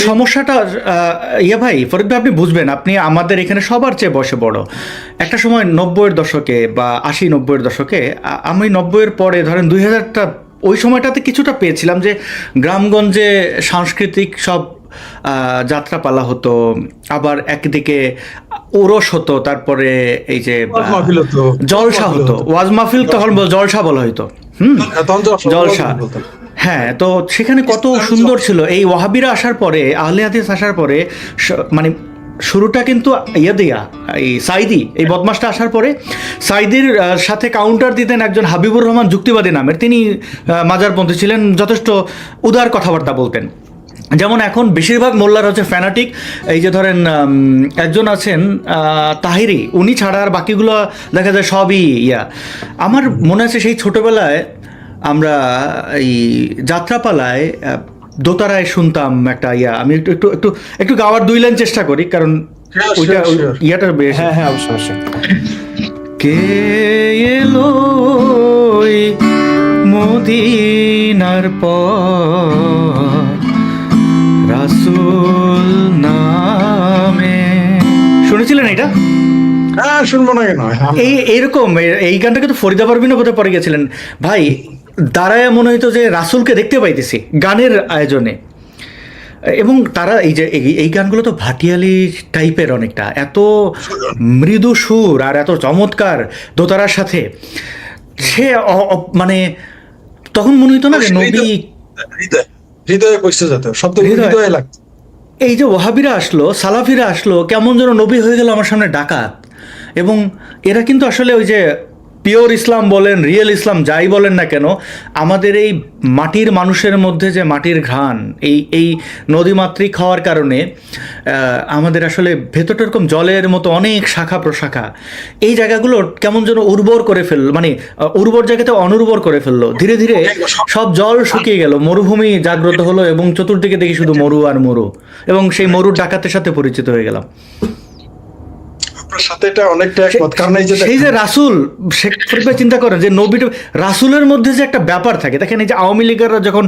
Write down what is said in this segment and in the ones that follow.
সমস্যাটা ভাই ফরিদ ভাই, আপনি বুঝবেন, আপনি আমাদের এখানে সবার চেয়ে বয়সে বড়। একটা সময় 90-এর দশকে বা 80-90-এর দশকে, আমি 90-এর পরে ধরেন 2000টা, ওই সময়টাতে কিছুটা পেয়েছিলাম যে গ্রামগঞ্জে সাংস্কৃতিক সব যাত্রাপালা হতো, আবার একদিকে ওরস হতো, তারপরে এই যে জলসা হতো, ওয়াজ মাহফিল তখন জলসা বলা হইতো। জলসা। হ্যাঁ, তো সেখানে কত সুন্দর ছিল। এই ওয়াহাবিরা আসার পরে, আহলে হাদিস আসার পরে, মানে শুরুটা কিন্তু দিয়া এই সাইদি, এই বদমাসটা আসার পরে সাইদির সাথে কাউন্টার দিতেন একজন হাবিবুর রহমান যুক্তিবাদী নামের। তিনি মাজারপন্থী ছিলেন, যথেষ্ট উদার কথাবার্তা বলতেন। যেমন এখন বেশিরভাগ মোল্লার হচ্ছে ফ্যানাটিক। এই যে ধরেন একজন আছেন তাহিরি, উনি ছাড়া আর বাকিগুলো দেখা যায় সবই আমার মনে আছে সেই ছোটবেলায় আমরা এই যাত্রাপালায় দোতারায় শুনতাম একটা আমি একটু একটু একটু একটু গাওয়ার 2 লাইন চেষ্টা করি, কারণ ওইটা ইয়াটা বেশ। হ্যাঁ হ্যাঁ, অবশ্যই। কে এলো মদিনার পর রাসূল নামে, শুনেছিলেন এটা? হ্যাঁ, শুনবো না কেন? এইরকম এই গানটা কিন্তু ফরিদা পারভিনও বোধহয় পরে গেছিলেন ভাই। দাঁড়ায় মনে হইতো যে রাসূলকে দেখতে পাইতেছি গানের আয়োজনে। এবং তারা এই যে এই গানগুলো তো ভাটিয়ালি টাইপের অনেকটা, এত মৃদু সুর আর এত চমৎকার দোতারার সাথে। সে মানে তখন মনে হইতো না যে নবী হৃদয়ে পৌঁছে যেত, শব্দ হৃদয়ে লাগতো। এই যে ওয়াহাবিরা আসলো, সালাফিরা আসলো, কেমন যেন নবী হয়ে গেল আমার সামনে ডাকাত। এবং এরা কিন্তু আসলে ওই যে পিওর ইসলাম বলেন, রিয়েল ইসলাম যাই বলেন না কেন, আমাদের এই মাটির মানুষের মধ্যে যে মাটির ঘ্রাণ, এই নদীমাতৃক হওয়ার কারণে আমাদের আসলে ভেতরটা এরকম জলের মতো অনেক শাখা প্রশাখা, এই জায়গাগুলো কেমন যেন উর্বর করে ফেললো, মানে উর্বর জায়গাতে অনুর্বর করে ফেললো। ধীরে ধীরে সব জল শুকিয়ে গেল, মরুভূমি জাগ্রত হলো, এবং চতুর্দিকে দেখি শুধু মরু আর মরু, এবং সেই মরুর ডাকাতের সাথে পরিচিত হয়ে গেলাম। সেই যে রাসূল, চিন্তা করেন যে নবীটা রাসূলের মধ্যে যে একটা ব্যাপার থাকে। দেখেন এই যে আওয়ামী লীগেরা যখন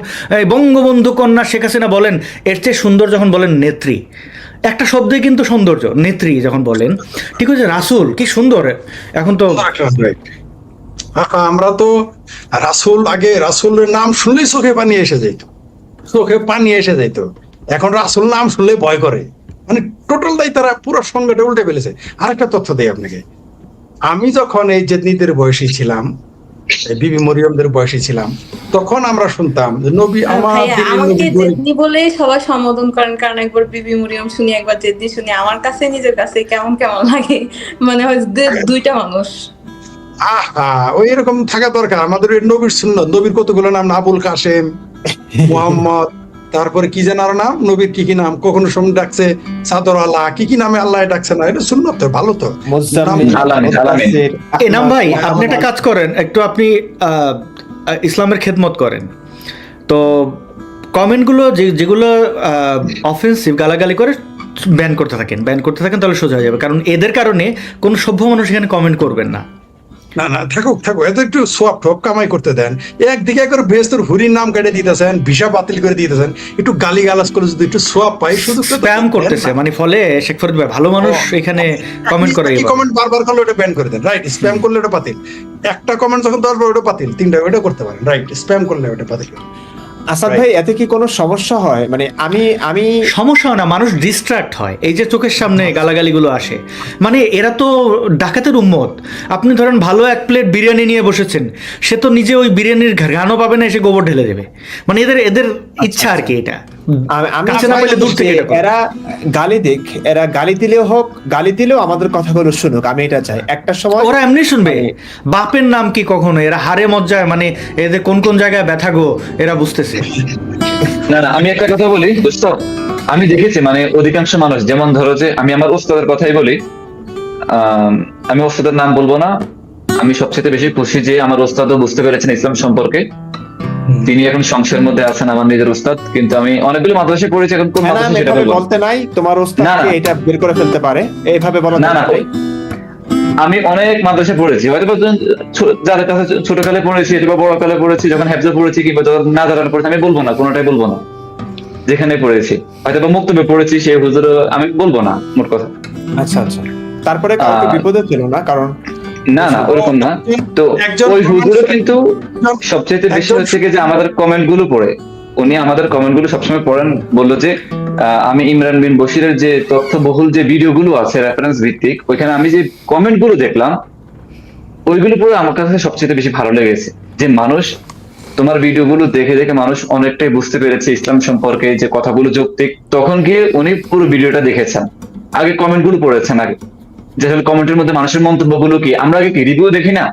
বঙ্গবন্ধু কন্যা শেখ হাসিনা বলেন, এর চেয়ে সুন্দর যখন বলেন নেত্রী, একটা শব্দে কিন্তু সৌন্দর্য, নেত্রী যখন বলেন, ঠিক আছে। রাসূল কি সুন্দর। এখন তো আমরা তো রাসূল, আগে রাসূলের নাম শুনলেই চোখে পানি এসে যেত, চোখে পানি এসে যেত। এখন রাসূল নাম শুনলে ভয় করে, মানে টোটাল দায় তারা পুরো সংজ্ঞাটা উল্টে ফেলেছে। আরেকটা তথ্য দেই আপনাকে, আমি যখন এই জেদনিদের বয়সী ছিলাম, বিবি মরিয়মদের বয়সী ছিলাম, তখন আমরা শুনতাম যে নবী আমাকে জেদনি বলে সবাই সম্বোধন করেন, কারণ একবার বিবি মরিয়ম শুনি, একবার জেদনি শুনি। আমার কাছে নিজের কাছে কেমন কেমন লাগে, মানে হয় দুইটা মানুষ। ওই এরকম থাকা দরকার আমাদের। নবীর সুন্নাত, নবীর কতগুলো নাম, আবুল কাসেম, মুহাম্মদ, তারপরে কি যেন আরো নাম, নবীর কি কি নাম, কখনো সময় ডাকছে সাদর আল্লাহ, কি কি নামে আল্লাহ ডাকছে না, এটা সুন্নাত তো, ভালো তো। এনাম ভাই, আপনি একটা কাজ করেন, একটু আপনি ইসলামের খেদমত করেন, তো কমেন্টগুলো যেগুলো অফেন্সিভ, গালাগালি করে ব্যান করতে থাকেন, তাহলে সোজা হয়ে যাবে। কারণ এদের কারণে কোন সভ্য মানুষ এখানে কমেন্ট করবেন না। না থাকুক, এত একটু সোয়াব ঠোপ কামাই করতে দেন। একদিকে একবার বেস্তর হুরির নাম কেটে দিতেছেন, ভিসা বাতিল করে দিতেছেন, একটু গালি গালাজ করে যদি একটু সোয়াব পাই, শুধু স্প্যাম করতেছে, মানে ফলে শেখ ফরিদ ভাই ভালো মানুষ এখানে কমেন্ট করে, কমেন্ট বারবার করলে ওটা ব্যান করে দেন, রাইট। স্প্যাম করলে ওটা বাতিল, একটা কমেন্ট যখন 10 বার ওটা বাতিল, 3টা ওটা করতে পারেন, রাইট। স্প্যাম করলে ওটা বাতিল। আসাদ ভাই, এতে কি কোনো সমস্যা হয়? মানে আমি সমস্যা হয় না, মানুষ ডিস্ট্রাক্ট হয়। এই যে চোখের সামনে গালাগালিগুলো আসে, মানে এরা তো ডাকাতের উম্মত। আপনি ধরেন ভালো এক প্লেট বিরিয়ানি নিয়ে বসেছেন, সে তো নিজে ওই বিরিয়ানির ঘ্রাণও পাবে না, এসে গোবর ঢেলে দেবে। মানে এদের ইচ্ছা আর কি। এটা এরা গালি দিক, এরা গালি দিলেও হোক, গালি দিলেও আমাদের কথাগুলো শুনুক, আমি এটা চাই। একটা সময় ওরা এমনি শুনবে, বাপের নাম কি কখনো, এরা হারে মজ্জায়, মানে এদের কোন কোন জায়গায় ব্যথা গো এরা বুঝতেছে না। আমি একটা কথা বলি দোস্ত, আমি দেখেছি মানে অধিকাংশ মানুষ, যেমন ধরো যে আমি আমার ওস্তাদের কথাই বলি, আমি ওস্তাদের নাম বলবো না। আমি সবচেয়ে বেশি খুশি যে আমার ওস্তাদও বুঝতে পেরেছেন ইসলাম সম্পর্কে। তিনি এখন সংসারের মধ্যে আছেন, আমার নিজের উস্তাদ। কিন্তু আমি অনেকগুলো মাদ্রাসায় পড়েছি, এখন কোন মাদ্রাসা সেটা বলতে নাই, তোমার উস্তাদ এটা বের করে ফেলতে পারে, এইভাবে বলা না। আমি অনেক মাদ্রাসায় পড়েছি, হয়তো যাদের কাছে ছোটকালে পড়েছি, অথবা বড় কালে পড়েছি, যখন হেফজে পড়েছি, কিংবা যখন না জানার পড়েছি, আমি বলবো না, কোনোটাই বলবো না। যেখানে পড়েছি, হয়তো বা মুক্তবে পড়েছি, সেই হুজুর আমি বলবো না মোট কথা। আচ্ছা আচ্ছা, তারপরে কাউকে বিপদে ফেলো না, কারণ না না ওরকম না। তো একজন ওই হুজুরও মানুষ- কিন্তু সবচেয়ে বেশি একজন- হচ্ছে কি যে আমাদের কমেন্ট গুলো পড়ে, উনি আমাদের কমেন্ট গুলো সবসময় পড়েন, বললো যে আমি ইমরান বিন বশিরের যে তথ্যবহুল যে ভিডিও গুলো আছে রেফারেন্স ভিত্তিক, ওইখানে আমি যে কমেন্ট গুলো দেখলাম ওইগুলো পড়ে আমার কাছে সবচেয়ে বেশি ভালো লেগেছে, যে মানুষ তোমার ভিডিও গুলো দেখে দেখে মানুষ অনেকটাই বুঝতে পেরেছে ইসলাম সম্পর্কে, যে কথাগুলো যৌক্তিক। তখন গিয়ে উনি পুরো ভিডিওটা দেখেছেন, আগে কমেন্ট গুলো পড়েছেন আগে, যে আসলে কমেন্টের মধ্যে মানুষের মন্তব্য গুলো কি। আমরা আগে কি রিভিউ দেখি না,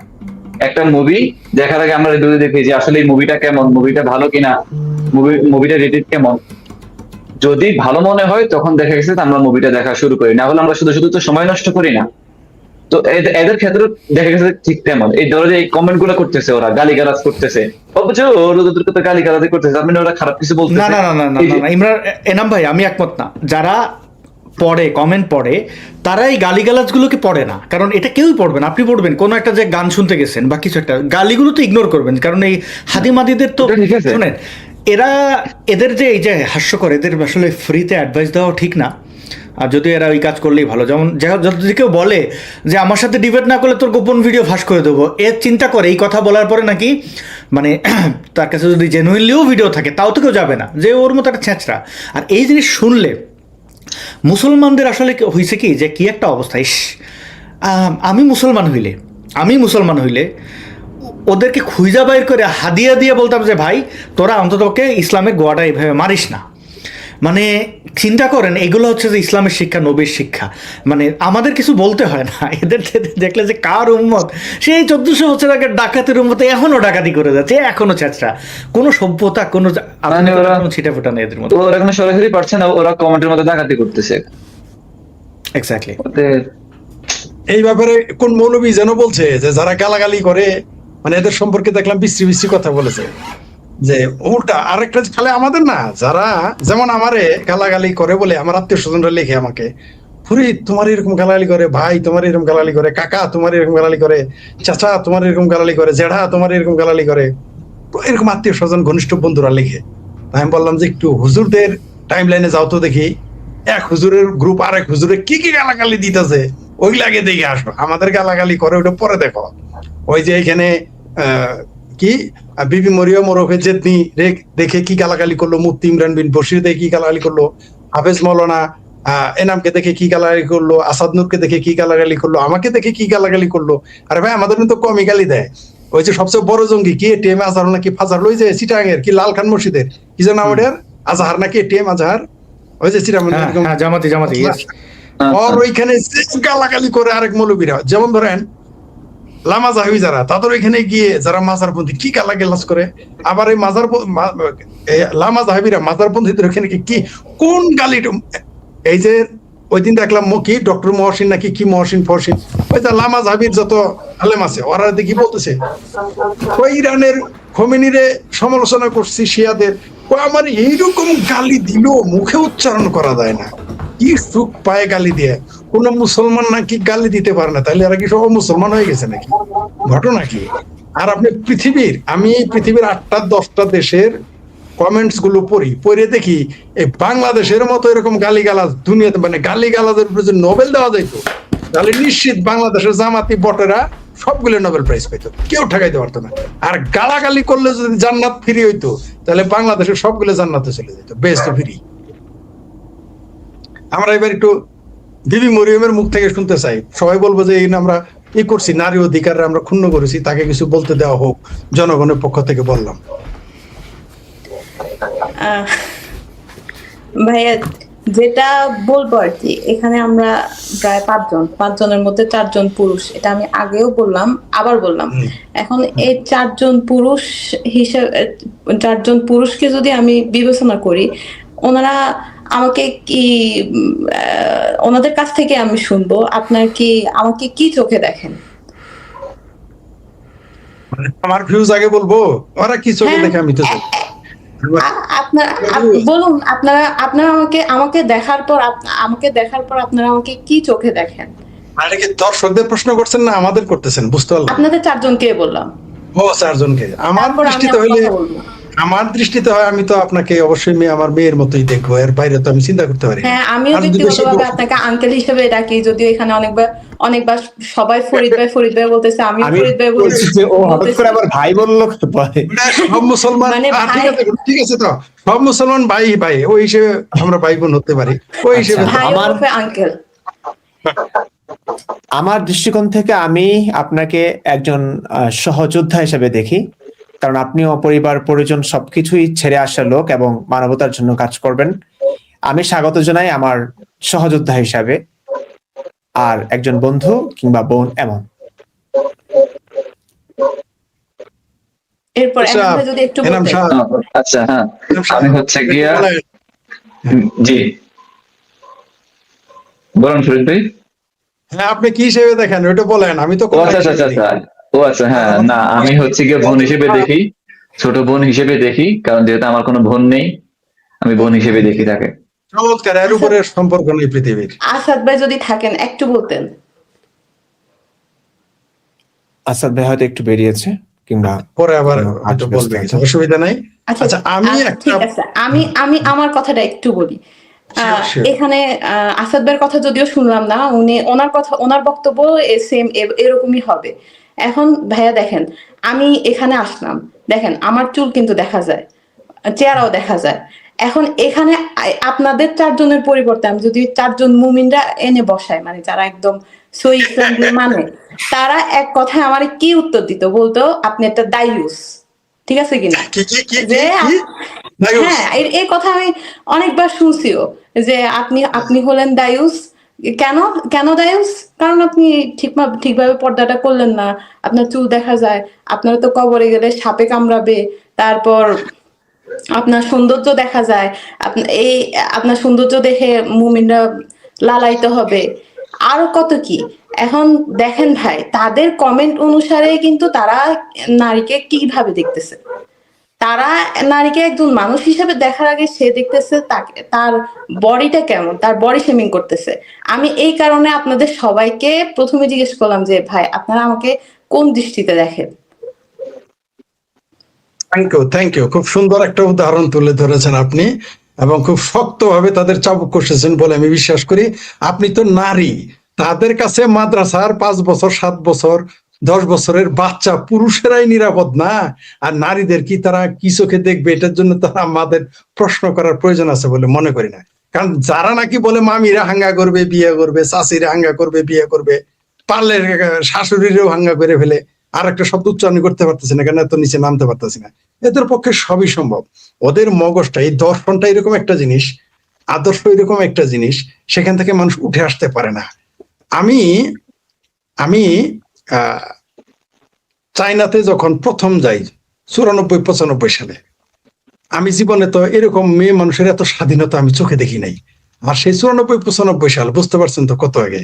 একটা মুভি দেখার আগে আমরা রিভিউ দেখি যে আসলে এই মুভিটা কেমন, মুভিটা ভালো কিনা, মুভিটা রেটেড কেমন। যদি ভালো মনে হয় তখন দেখা গেছে আমরা মুভিটা দেখা শুরু করি, না হলে আমরা শুধু শুধু তো সময় নষ্ট করি না। তো এদের ক্ষেত্রে দেখা গেছে ঠিক তেমন, এই ধরো যে এই কমেন্ট গুলো করতেছে, ওরা গালিগালাজ করতেছে, অথচ ওদেরকে তো গালিগালাজ করতেছে, আপনি ওরা খারাপ কিছু না বলতেছে। না না না না এই যে- না, ইমরান এনাম ভাই আমি একমত না। যারা পড়ে কমেন্ট পড়ে তারা এই গালিগালাজগুলোকে পড়ে না, কারণ এটা কেউই পড়বেন। আপনি পড়বেন কোনো একটা যে গান শুনতে গেছেন বা কিছু একটা, গালিগুলো তো ইগনোর করবেন, কারণ এই হাদিমাদিদের তো এটা ঠিক আছে। শোনেন, এদের যে এই যে হাস্যকর, এদের আসলে ফ্রিতে অ্যাডভাইস দেওয়া ঠিক না। আর যদি এরা ওই কাজ করলেই ভালো, যেমন যদি কেউ বলে যে আমার সাথে ডিবেট না করলে তোর গোপন ভিডিও ফাঁস করে দেবো, এর চিন্তা করে এই কথা বলার পরে নাকি মানে তার কাছে যদি জেনুইনলিও ভিডিও থাকে তাও তো কেউ যাবে না, যে ওর মতো একটা ছেঁচড়া। আর এই জিনিস শুনলে মুসলমানদের আসলে হয়েছে কি, যে কি একটা অবস্থা। ইস, আমি মুসলমান হইলে ওদেরকে খুঁজা বাইর করে হাদিয়া দিয়ে বলতাম যে ভাই তোরা অন্ততকে ইসলামের গোয়াটা এইভাবে মারিস না। মানে চিন্তা করেন, এগুলো হচ্ছে যে ইসলামের শিক্ষা, নবীর শিক্ষা। মানে আমাদের কিছু বলতে হয় না, এদের দেখলে যে কার উম্মত, সেই 1400 বছর আগে ডাকাতের উম্মতে এখনো ডাকাতি করে যাচ্ছে, এখনো ছেঁচড়া, কোনো সভ্যতা কোনো ছিটে ফোটা নেই এদের মধ্যে। ওরা কোনো সরাসরি পারছে না, ওরা কমেন্টের মধ্যে ডাকাতি করতেছে। এক্স্যাক্টলি। এই ব্যাপারে কোন মৌলবী যেন বলছে যে যারা গালাগালি করে, মানে এদের সম্পর্কে দেখলাম বিশ্রী বিশ্রী কথা বলেছে, যে উল্টা আরেকটা খালে আমাদের না, যারা যেমন আমারে গালাগালি করে বলে আমার আত্মীয় স্বজনরা লিখে আমাকে, ফুরি তোমার এরকম গালাগালি করে, ভাই তোমার এরকম গালাগালি করে, কাকা তোমার এরকম গালাগালি করে, চাচা তোমার এরকম গালাগালি করে, জেঠা তোমার এরকম গালাগালি করে, এরকম আত্মীয় স্বজন ঘনিষ্ঠ বন্ধুরা লিখে। আমি বললাম যে একটু হুজুরদের টাইম লাইনে যাও তো দেখি, এক হুজুরের গ্রুপ আরেক হুজুরে কি কি গালাগালি দিতেছে, ওইগুলো আগে দেখে আসো, আমাদের গালাগালি করে ওটা পরে দেখো। ওই যে এখানে কি বিবি মরিয়ম ওরফে জেদনি দেখে কি গালাগালি করলো, মুফতি ইমরান বিন বশির দেখে কি গালাগালি করলো, হাফেজ মৌলানা এনামকে দেখে কি গালাগালি করলো, আসাদ নূরকে দেখে কি গালাগালি করলো, আমাকে দেখে কি গালাগালি করলো। আরে ভাই আমাদের কিন্তু কমই গালি দেয়। ওই যে সবচেয়ে বড় জঙ্গি কি এটিএম আজহার নাকি ফাজার লই যে চিটাঙের কি লাল খান মসজিদের কি যেন ওটার আজহার নাকি এটিএম আজহার, ওই যে চিটাং জামাতি yes. আর ওইখানে গালাগালি করে আরেক মৌলবীরা, যেমন ধরেন লামা জাহাবি যারা, তাদের ওইখানে গিয়ে যারা মাজারপন্থী কি গালাগালাজ করে। আবার এই লামা জাহাবিরা মাজারপন্থীদের ওখানে কি কোন গালি, এই যে ওই দিন দেখলাম কি ডক্টর মহসিন নাকি কি মহসিন ফহসিন, ওই যে লামা জাহাবির যত আলেম আছে ওরা কি বলতেছে, ওই ইরানের খোমেনিরে সমালোচনা করছি শিয়াদের, ও আমার এইরকম গালি দিল মুখে উচ্চারণ করা যায় না, কি সুখ পায় গালি দিয়ে। কোন মুসলমান নাকি গালি দিতে পারে না, তাহলে এরা কি সব মুসলমান হয়ে গেছে নাকি? ঘটনা কি? আর আপনি আমি পৃথিবীর 8টা-10টা দেশের কমেন্টস গুলো পড়ে দেখি, এই বাংলাদেশের মতো এরকম গালিগালাজ দুনিয়াতে, মানে গালিগালাজের উপরে যে নোবেল দেওয়া যাইতো তাহলে নিশ্চিত বাংলাদেশের জামাতি বটেরা সবগুলো নোবেল প্রাইজ পেত, কেউ ঠেকাইতে পারতো না। আর গালাগালি করলে যদি জান্নাত ফ্রি হইতো তাহলে বাংলাদেশের সবগুলো জান্নাতে চলে যেত, বেস্ট ফ্রি। আমরা এবার একটু বিবি মরিয়মের মুখ থেকে শুনতে চাই। সবাই বলবো যে এই আমরা ই করছি, নারী অধিকার আমরা ক্ষুণ্ণ করেছি, তাকে কিছু বলতে দেওয়া হোক, জনগণের পক্ষ থেকে বললাম। ভাইয়া যেটা বলবো আর কি, এখানে আমরা প্রায় 5জনের মধ্যে 4জন পুরুষ, এটা আমি আগেও বললাম আবার বললাম। এখন এই 4জন পুরুষ হিসেবে 4জন পুরুষকে যদি আমি বিবেচনা করি, ওনারা আমাকে কি ওনাদের কাছ থেকে আমি শুনবো আপনার কি আমাকে কি চোখে দেখেন? আমার ভিউজ আগে বলবো, ওরা কি চোখে দেখে আমি তো বলুন, আপনারা আমাকে দেখার পর আপনারা আমাকে কি চোখে দেখেন? আরে কি দর্শকদের প্রশ্ন করছেন না আমাদের করতেছেন? বুঝতে পারলাম। আপনাদের 4জনকে বললাম। ও 4জনকে। আমার দৃষ্টিতে হইলে আমার দৃষ্টিতে হয় আমি তো আপনাকে অবশ্যই আমার মেয়ের মতোই দেখবো, এর বাইরে তো আমি চিন্তা করতে পারি না। হ্যাঁ, আমিও আর যদি বেশি ব্যক্তিগতভাবে আপনাকে আঙ্কেল হিসেবে ডাকি, যদিও এখানে অনেকবার সবাই ফরিদ ভাই বলতেছে, আমি আমি ফরিদ ভাই বলছি যে ও হঠাৎ বলতেছি। করে আবার ভাই বললো পরে। সব মুসলমান মানে ঠিক ভাই, আছে, ঠিক আছে, তো সব মুসলমান ভাই ভাই ওই হিসেবে আমরা ভাই বোন হতে পারি, ওই আচ্ছা। হিসেবে ভাই আমার- ওরফে আঙ্কেল। আমার দৃষ্টিকোণ থেকে আমি আপনাকে একজন সহযোদ্ধা হিসেবে দেখি, কারণ আপনিও পরিবার পরিজন সবকিছুই ছেড়ে আসা লোক এবং মানবতার জন্য কাজ করবেন। আমি স্বাগত জানাই আমার সহযোদ্ধা হিসাবে, আর একজন বন্ধু কিংবা বোন এমন। এরপর আচ্ছা, এনাম ভাই যদি একটু এনাম বলতেন। শাহ, আচ্ছা, হ্যাঁ, আমি হচ্ছে গিয়া, জি বলুন ফরিদ ভাই। হ্যাঁ আপনি কি হিসেবে দেখেন ওটা বলেন, আমি তো ও আচ্ছা আচ্ছা আচ্ছা আচ্ছা। ও আচ্ছা, হ্যাঁ, না আমি হচ্ছে গিয়ে বোন হিসেবে দেখি, ছোট বোন হিসেবে দেখি, কারণ যেহেতু আমার কোনো বোন নেই, আমি বোন হিসেবে দেখি তাকে। চমৎকার, এর উপরে সম্পর্ক নেই পৃথিবীর। আসাদ ভাই যদি থাকেন একটু বলতেন। আসাদ ভাই হয়তো একটু বেরিয়েছে, কিংবা পরে আবার কোনো কাজ হয়তো ব্যস্ত বলবে আছে। কিছু, অসুবিধা নাই। আচ্ছা আমি একটা ঠিক আছে, আমি আমার কথাটা একটু বলি। Sure, sure. এখানে আসাদ ভাইয়ের কথা যদিও শুনলাম না, ওনার বক্তব্য সেম এরকমই হবে। এখন ভাইয়া দেখেন, আমি এখানে আসলাম, দেখেন আমার চুল কিন্তু দেখা যায়, চেহারাও দেখা যায়। এখন এখানে আপনাদের 4 জনের পরিবর্তে আমি যদি 4 জন মুমিনরা এনে বসাই, মানে যারা একদম সই ইসলাম দিয়ে মানে, তারা এক কথায় আমার কি উত্তর দিত, বলতো আপনি একটা দায়ুস, ঠিক আছে কিনা? কি কি কি যে কি দায়ুস? হ্যাঁ, এই কথা আমি অনেকবার শুনছিও, যে আপনি হলেন দায়ুস। কেন কেন দায়ুস? কারণ আপনি ঠিকভাবে পর্দাটা করলেন না, আপনার চুল দেখা যায়, আপনারা তো কবরে গেলে সাপে কামড়াবে, তারপর আপনার সৌন্দর্য দেখা যায়, আপনার সৌন্দর্য দেখে মুমিনরা লালায়িত হবে, আরো কত কি। এখন দেখেন ভাই, তাদের কমেন্ট অনুসারে কিন্তু তারা নারীকে কিভাবে দেখতেছে। তারা নারীকে একজন মানুষ হিসেবে দেখার আগে সে দেখতেছে তার বডিটা কেমন, তার বডি শেমিং করতেছে। আমি এই কারণে আপনাদের সবাইকে প্রথমে জিজ্ঞেস করলাম যে ভাই আপনারা আমাকে কোন দৃষ্টিতে দেখেন। থ্যাংক ইউ, খুব সুন্দর একটা উদাহরণ তুলে ধরেছেন আপনি, এবং খুব শক্তভাবে তাদের চাবুক কষেছেন বলে আমি বিশ্বাস করি। আপনি তো নারী, তাদের কাছে মাদ্রাসার 5 বছর 7 বছর 10 বছরের বাচ্চা পুরুষেরাই নিরাপদ না, আর নারীদের কি তারা কি চোখে দেখবে, এটার জন্য তারা আমাদের প্রশ্ন করার প্রয়োজন আছে বলে মনে করি না। কারণ যারা নাকি বলে মামিরা হাঙ্গা করবে বিয়ে করবে, চাষিরা হাঙ্গা করবে বিয়ে করবে, পারলে শাশুড়িরও হাঙ্গা করে ফেলে, আর একটা শব্দ উচ্চারণ করতে পারতেছি না, কেন এত নিচে নামতে পারতেছি না, এদের পক্ষে সবই সম্ভব। ওদের মগজটা, এই দর্শনটা এরকম একটা জিনিস, আদর্শ এরকম একটা জিনিস, সেখান থেকে মানুষ উঠে আসতে পারে না। আমি আমি চায়নাতে যখন প্রথম যাই 94-95 সালে, আমি জীবনে তো এরকম মেয়ে মানুষের এত স্বাধীনতা আমি চোখে দেখি নাই। আর সেই 94-95 সাল, বুঝতে পারছেন তো কত আগে।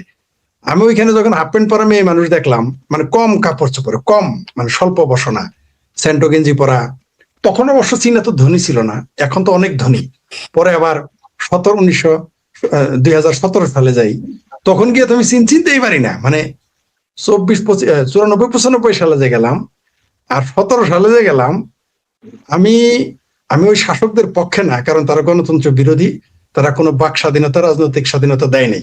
আমি ওইখানে যখন হাফ প্যান্ট পরা মেয়ে মানুষ দেখলাম, মানে কম কাপড় চোপড়, কম মানে স্বল্প বসনা, স্যান্টো গেঞ্জি পরা। তখন অবশ্য চীনা তো ধনী ছিল না, এখন তো অনেক ধনী। পরে আবার 2017 সালে যাই, তখন গিয়ে তো আমি চীন চিনতেই পারি না, মানে 94-95 সালে যে গেলাম আর 17 সালে যে গেলাম, আমি ওই শাসকদের পক্ষে না, কারণ তারা গণতন্ত্র বিরোধী, তারা কোনো বাক স্বাধীনতা, রাজনৈতিক স্বাধীনতা দেয় নাই।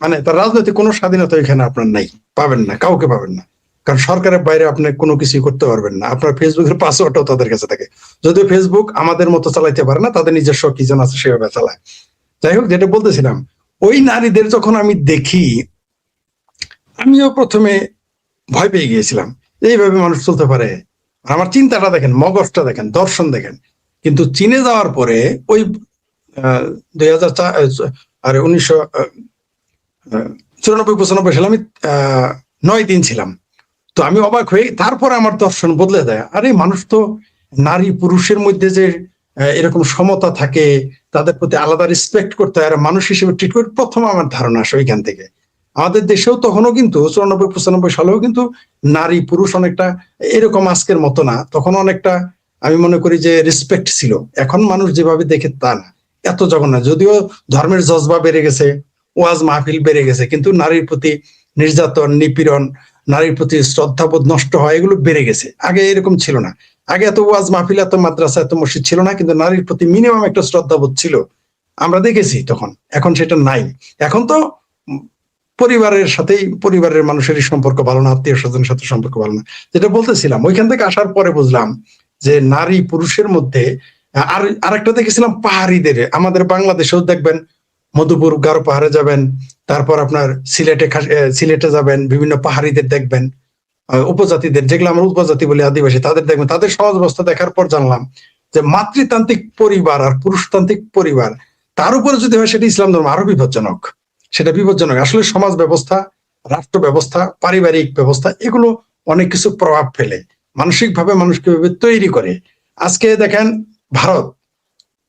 মানে তার রাজনৈতিক কোনো স্বাধীনতা এখানে আপনার নাই, পাবেন না, কাউকে পাবেন না। কারণ সরকারের বাইরে আপনি কোনো কিছুই করতে পারবেন না। আপনার ফেসবুকের পাসওয়ার্ডটাও তাদের কাছে থাকে, যদিও ফেসবুক আমাদের মতো চালাইতে পারে না, তাদের নিজস্ব কি যেন আছে সেভাবে চালায়। যাই হোক, যেটা বলতেছিলাম, ওই নারীদের যখন আমি দেখি, আমিও প্রথমে ভয় পেয়ে গিয়েছিলাম, এইভাবে মানুষ চলতে পারে। আমার চিন্তাটা দেখেন, মগজটা দেখেন, দর্শন দেখেন। কিন্তু চীনে যাওয়ার পরে ওই 1994-95 সালে আমি 9 দিন ছিলাম। তো আমি অবাক হয়ে, তারপরে আমার দর্শন বদলে দেয়। আরে মানুষ তো, নারী পুরুষের মধ্যে যে এরকম সমতা থাকে, তাদের প্রতি আলাদা রেসপেক্ট করতে হয়, আর মানুষ হিসেবে ট্রিট করে, প্রথম আমার ধারণা আসে ওইখান থেকে। আমাদের দেশেও তখনও কিন্তু 94-95 সালেও কিন্তু নারী পুরুষ অনেকটা এরকম আজকের মতো না, তখন অনেকটা আমি মনে করি যে রেসপেক্ট ছিল। এখন মানুষ যেভাবে দেখে তা না, এত জঘন্য। যদিও ধর্মের জজবা বেড়ে গেছে, ওয়াজ মাহফিল বেড়ে গেছে, কিন্তু নারীর প্রতি নির্যাতন, নিপীড়ন, নারীর প্রতি শ্রদ্ধাবোধ নষ্ট হয়, এগুলো বেড়ে গেছে। আগে এরকম ছিল না। আগে এত ওয়াজ মাহফিল, এত মাদ্রাসা, এত মসজিদ ছিল না, কিন্তু নারীর প্রতি মিনিমাম একটা শ্রদ্ধাবোধ ছিল, আমরা দেখেছি তখন। এখন সেটা নাই। এখন তো পরিবারের সাথেই, পরিবারের মানুষেরই সম্পর্ক ভালো না, আত্মীয় স্বজনের সাথে সম্পর্ক ভালো না। যেটা বলতেছিলাম, ওইখান থেকে আসার পরে বুঝলাম যে নারী পুরুষের মধ্যে আরেকটা দেখেছিলাম পাহাড়িদের। আমাদের বাংলাদেশেও দেখবেন, মধুপুর গারো পাহাড়ে যাবেন, তারপর আপনার সিলেটে যাবেন, বিভিন্ন পাহাড়িদের দেখবেন, উপজাতিদের, যেগুলো আমরা উপজাতি বলি, আদিবাসী, তাদের দেখবেন। তাদের সমাজ ব্যবস্থা দেখার পর জানলাম যে মাতৃতান্ত্রিক পরিবার আর পুরুষতান্ত্রিক পরিবার, তার উপরে যদি হয় সেটা ইসলাম ধর্ম আরো বিপজ্জনক। সেটা বিপজ্জনক। আসলে সমাজ ব্যবস্থা, রাষ্ট্র ব্যবস্থা, পারিবারিক ব্যবস্থা, এগুলো অনেক কিছু প্রভাব ফেলে, মানসিক ভাবে মানুষকে তৈরি করে। আজকে দেখেন ভারত,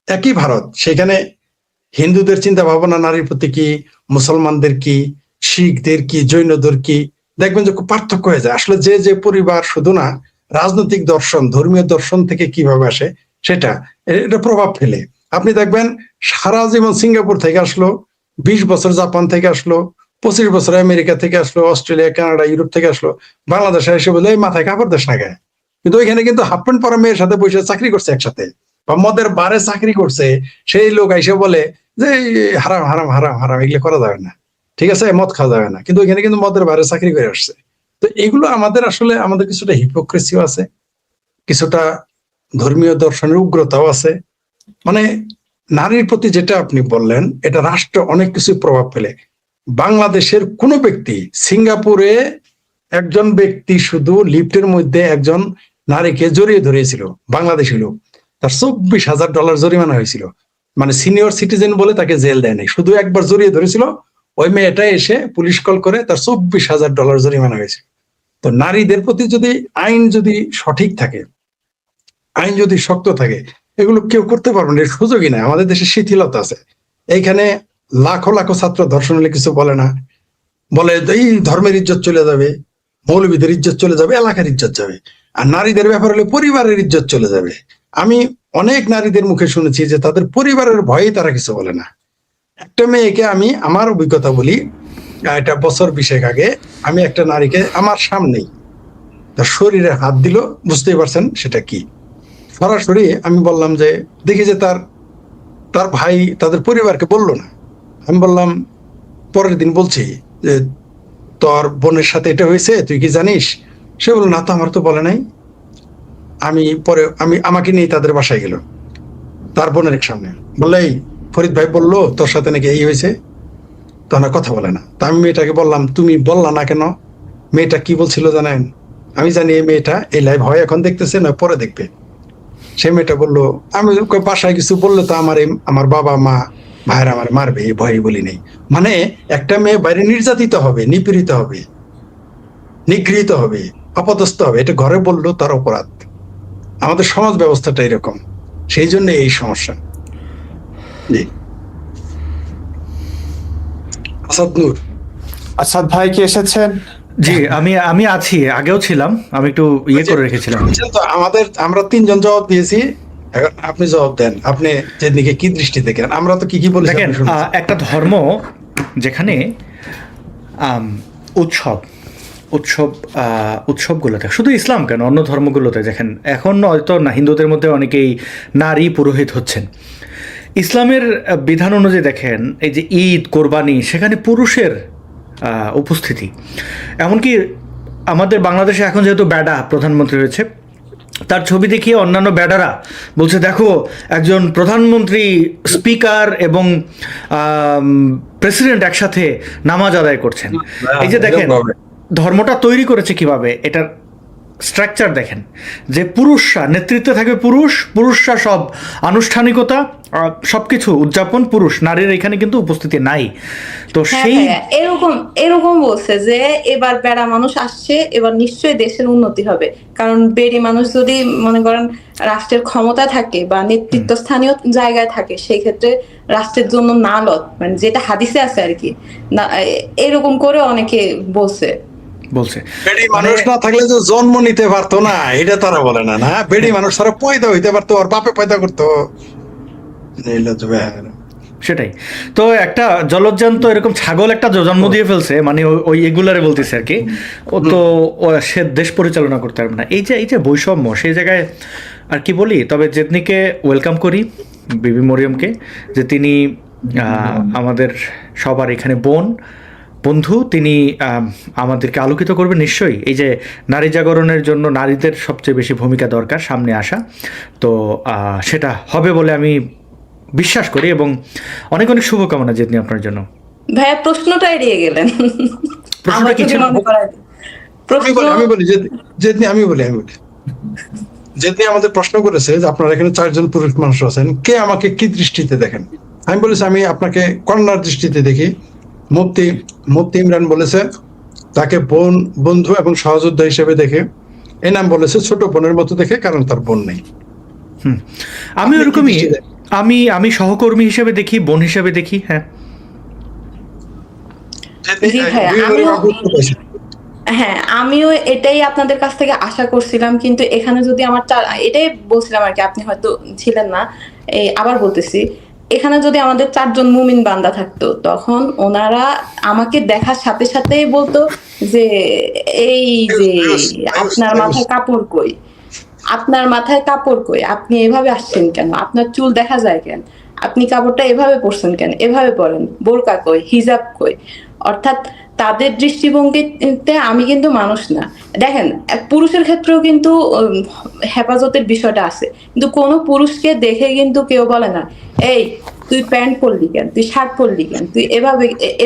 একই ভারত, সেখানে হিন্দুদের চিন্তা ভাবনা নারীর প্রতি কি, মুসলমানদের কি, শিখদের কি, জৈনদের কি, দেখবেন যে খুব পার্থক্য হয়ে যায়। আসলে যে যে পরিবার শুধু না রাজনৈতিক দর্শন, ধর্মীয় দর্শন থেকে কিভাবে আসে, সেটা এটা প্রভাব ফেলে। আপনি দেখবেন সারা জীবন সিঙ্গাপুর থেকে আসলো, 20 বছর জাপান থেকে আসলো, 25 বছর আমেরিকা থেকে আসলো, অস্ট্রেলিয়া, কানাডা, ইউরোপ থেকে আসলো, বাংলাদেশে এসে বলে এই মাথায় কাপড় দেশ না গায়ে। কিন্তু ওইখানে কিন্তু হাফ প্যান্ট পরা মেয়ের সাথে বসে চাকরি করছে একসাথে, বা মদের বারে চাকরি করছে, সেই লোক এসে বলে যে হারাম হারাম হারাম হারাম, এগুলো করা যাবে না, ঠিক আছে, মদ খাওয়া যাবে না, কিন্তু ওইখানে কিন্তু মদের বারে চাকরি করে আসছে। তো এগুলো আমাদের আসলে, আমাদের কিছুটা হিপোক্রেসিও আছে, কিছুটা ধর্মীয় দর্শনের উগ্রতাও আছে। মানে নারীর প্রতি যেটা আপনি বললেন, এটা রাষ্ট্র অনেক কিছু প্রভাব ফেলে। বাংলাদেশের কোন ব্যক্তি, সিঙ্গাপুরে একজন ব্যক্তি শুধু লিফটের মধ্যে একজন নারীকে জড়িয়ে ধরিয়েছিল, বাংলাদেশি লোক, তার $24,000 জরিমানা হয়েছিল। মানে সিনিয়র সিটিজেন বলে তাকে জেল দেয় নাই, শুধু একবার জড়িয়ে ধরেছিল, ওই মেয়েটা এসে পুলিশ কল করে তার $24,000 জরিমানা হয়েছিল। তো নারীদের প্রতি যদি আইন যদি সঠিক থাকে, আইন যদি শক্ত থাকে, এগুলো কেউ করতে পারবে না, এর সুযোগই নাই। আমাদের দেশে শিথিলতা আছে। এইখানে লাখো লাখো ছাত্র ধর্ষণ হলে কিছু বলে না, বলে এই ধর্মের ইজ্জত চলে যাবে, মৌলবীদের ইজ্জত চলে যাবে, এলাকার ইজ্জত যাবে। আর নারীদের ব্যাপার হলে পরিবারের ইজ্জত চলে যাবে। আমি অনেক নারীদের মুখে শুনেছি যে তাদের পরিবারের ভয়ে তারা কিছু বলে না। একটা মেয়েকে, আমি আমার অভিজ্ঞতা বলি, এটা বছর 20 আগে আমি একটা নারীকে আমার সামনেই তার শরীরে হাত দিল, বুঝতেই পারছেন সেটা কি। সরাসরি আমি বললাম যে দেখি যে তার ভাই তাদের পরিবারকে বললো না। আমি বললাম, পরের দিন বলছি যে তোর বোনের সাথে এটা হয়েছে, তুই কি জানিস? সে বললো না তো, আমার তো বলে নাই। আমাকে নিয়ে তাদের বাসায় গেল, তার বোনের সামনে, বললে এই ফরিদ ভাই বললো তোর সাথে নাকি এই হয়েছে, তখন আর কথা বলে না। তা আমি মেয়েটাকে বললাম, তুমি বললা না কেন? মেয়েটা কি বলছিল জানেন? আমি জানি এই মেয়েটা এই লাইভ হয় এখন দেখতেছে না পরে দেখবে। সে মেয়েটা বললো, আমি বাসায় কিছু বললে তো আমার বাবা মা ভাইয়ের আমার মারবে, এই ভয়ে বলি নেই। মানে একটা মেয়ে বাইরে নির্যাতিত হবে, নিপীড়িত হবে, নিগৃহীত হবে, অপদস্থ হবে, এটা ঘরে বললো তার অপরাধ। আমাদের সমাজ ব্যবস্থাটা এরকম, সেই জন্য এই সমস্যা। জি, আসাদ নূর। আসাদ ভাই কি এসেছেন? জি, আমি আছি, আগেও ছিলাম, আমি একটু করে রেখেছিলাম। তো আমরা 3 জন জবাব দিয়েছি, এখন আপনি জবাব দেন, আপনি যেদিকে কি দৃষ্টি দেখেন। আমরা তো কি বলেছি দেখেন, আপনি শুনেছেন। একটা ধর্ম যেখানে উৎসবগুলোতে, শুধু ইসলাম কেন, অন্য ধর্মগুলোতে দেখেন, এখন হয়তো না হিন্দুদের মধ্যে অনেকেই নারী পুরোহিত হচ্ছেন। ইসলামের বিধান অনুযায়ী দেখেন, এই যে ঈদ, কোরবানি, সেখানে পুরুষের উপস্থিতি। এমনকি আমাদের বাংলাদেশে এখন যেহেতু ব্যাডা প্রধানমন্ত্রী হয়েছে, তার ছবি দেখিয়ে অন্যান্য ব্যাডারা বলছে দেখো একজন প্রধানমন্ত্রী, স্পিকার এবং প্রেসিডেন্ট একসাথে নামাজ আদায় করছেন। এই যে দেখেন ধর্মটা তৈরি করেছে কিভাবে, এটার স্ট্রাকচার দেখেন, যে পুরুষরা নেতৃত্বে থাকবে, পুরুষরা সব আনুষ্ঠানিকতা সবকিছু উদযাপন পুরুষ, নারীর এখানে কিন্তু উপস্থিতি নাই। তো সেই এরকম বলছে যে এবার বেড়া মানুষ আসছে, এবার নিশ্চয়ই দেশের উন্নতি হবে। কারণ বেড়ি মানুষ যদি মনে করেন রাষ্ট্রের ক্ষমতা থাকে বা নেতৃত্ব স্থানীয় জায়গায় থাকে, সেই ক্ষেত্রে রাষ্ট্রের জন্য নালত, মানে যেটা হাদিসে আছে আর কি, এরকম করে অনেকে বলছে। বেড়ি মানুষ না থাকলে যে জন্ম নিতে পারতো না, এটা তারা বলে না। না, বেড়ি মানুষ তারা পয়দা হইতে পারতো, আর বাপে পয়দা করতো। সেটাই তো, একটা জলজ্যান্ত এরকম ছাগল একটা জন্ম দিয়ে ফেলছে, মানে ওই এগুলারে বলতেছে আর কি। সে দেশ পরিচালনা করতে পারবে না। এই যে বৈষম্য, সেই জায়গায় আর কি বলি। তবে জেদনিকে ওয়েলকাম করি, বিবি মরিয়মকে, যে তিনি আমাদের সবার এখানে বন্ধু, তিনি আমাদেরকে আলোকিত করবেন নিশ্চয়ই। এই যে নারী জাগরণের জন্য নারীদের সবচেয়ে বেশি ভূমিকা দরকার সামনে আসা, তো সেটা হবে বলে আমি বিশ্বাস করি, এবং অনেক অনেক শুভকামনা জেদনি আপনার জন্য। ভাইয়া প্রশ্নটা এড়িয়ে গেলেন। প্রশ্নটা আমার কি যদি ছিল? মনে করায় দিন। প্রশ্ন আমি বলি আমি বলি যেদিন আমাদের প্রশ্ন করেছে যে আপনারা এখানে 4 জন পুরুষ মানুষ আছেন, কে আমাকে কি দৃষ্টিতে দেখেন? আমি বলেছি আমি আপনাকে কন্যার দৃষ্টিতে দেখি। মুফতি ইমরান বলেছে তাকে বন্ধু এবং সহযোদ্ধা হিসেবে দেখে। এনাম বলেছে ছোট বোনের মতো দেখে, কারণ তার বোন নেই। আমি আপনি কি ওরকমই, দৃষ্টিতে দেখেন? আমি সহকর্মী হিসেবে দেখি, বোন হিসেবে দেখি। হ্যাঁ জি ভাইয়া, হ্যাঁ আমিও এটাই আপনাদের কাছ থেকে আশা করছিলাম, কিন্তু এখানে যদি আমার এটাই বলছিলাম আর কি, আপনি হয়তো ছিলেন না, আবার বলতেছি, এখানে যদি আমাদের 4 জন মুমিন বান্দা থাকতো, তখন ওনারা আমাকে দেখার সাথে সাথেই বলতো যে এই যে আপনার মাথায় কাপড় কই, আপনার মাথায় কাপড় কই, আপনি এভাবে আসছেন কেন, আপনার চুল দেখা যায় কেন, আপনি কাপড়টা এভাবে পরছেন কেন, এভাবে পরেন, বোরকা কই, হিজাব কই। অর্থাৎ তাদের দৃষ্টিভঙ্গিতে আমি কিন্তু মানুষ না। দেখেন পুরুষের ক্ষেত্রেও কিন্তু হেফাজতের বিষয়টা আছে, কিন্তু কোনো পুরুষকে দেখে কিন্তু কেউ বলে না এই তুই প্যান্ট পরলি কেন, তুই শার্ট পরলি কেন, তুই